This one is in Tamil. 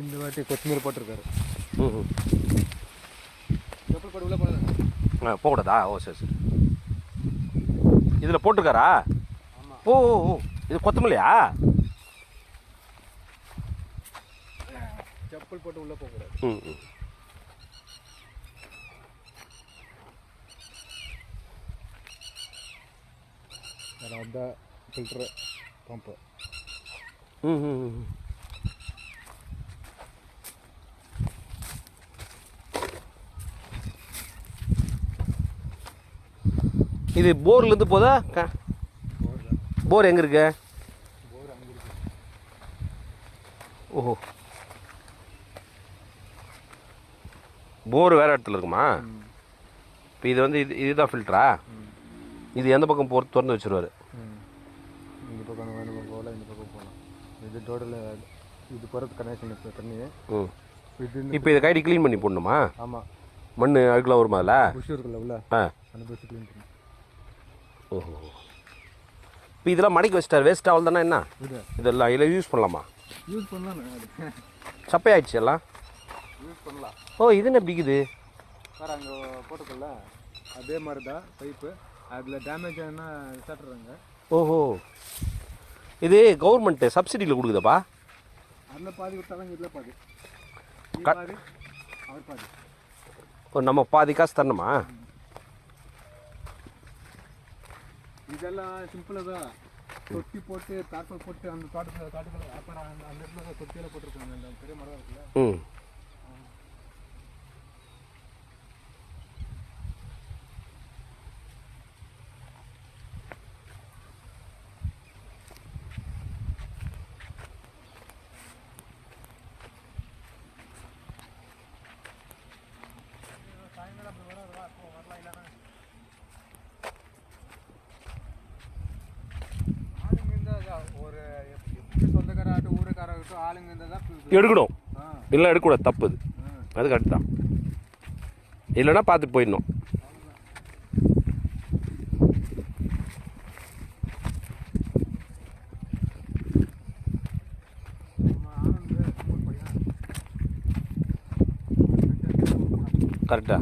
இந்த வாட்டி கொத்தமல்லி போட்டிருக்காரு. ம் செப்பல் போட்டு உள்ளே போனது போகக்கூடாதா? ஓ சரி சரி. இதில் போட்டிருக்காரா? ஓ ஓ ஓ, இது கொத்தமல்லியா? செப்பல் போட்டு உள்ளே போகக்கூடாது. ம் ம். அதான் ஃபில்ட்ரு பம்பு. ம் ம் ம். இது போர்லேருந்து போதா? போர் எங்கே இருக்கு? ஓஹோ, போர் வேறு இடத்துல இருக்குமா? இப்போ இது வந்து இதுதான் ஃபில்டரா? இது எந்த பக்கம் திறந்து வச்சுருவார்? இந்த பக்கம் வேணும் போகலாம், இந்த பக்கம் போகலாம். இது டோட்டல் இது போகிறது கனெக்ஷன் இப்போ தண்ணி. இப்போ இதை கைடி க்ளீன் பண்ணி போடணுமா? ஆமாம். மண் அழுக்கெலாம் வருமா அதில்? புஷ் இருக்குல்ல உள்ள, அந்த புஷ் க்ளீன் பண்ணி. ஓஹோ, இப்போ இதெல்லாம் மடக்கி வச்சிட்டார், வேஸ்ட் ஆகல தானே? என்ன இதெல்லாம் இல்லை யூஸ் பண்ணலாமா? யூஸ் பண்ணலாம். சப்பையாயிடுச்சு எல்லாம். யூஸ் பண்ணலாம். ஓ, இது என்ன பிடிக்குது சார்? அங்கே போட்டுக்கல அதே மாதிரி தான் பைப்பு. அதில் டேமேஜ் ஆனால் சாட்டுறாங்க. ஓஹோ, இது கவர்மெண்ட்டு சப்சிடியில் கொடுக்குதாப்பா? அதில் பாதி கொடுத்தாங்க, இதில் பாதி. பாதி அவர் பாதி. ஓ, நம்ம பாதி காசு தரணுமா? இதெல்லாம் சிம்பிளாக தான். தொட்டி போட்டு தாட்கள் போட்டு அந்த காட்டுகள் அப்புறம் அந்த இடத்துல தொட்டியில் போட்டிருக்காங்க. அந்த பெரிய மரம் இருக்குல்ல. ம். ஒரு சொந்தக்காராகட்டும் ஊருக்காராகட்டும் ஆளுங்க இருந்தால் தான் எடுக்கணும். இல்லை எடுக்கக்கூடாது, தப்பு. அது கரெக்ட் தான். இல்லைன்னா பார்த்துட்டு போயிடணும். கரெக்டா?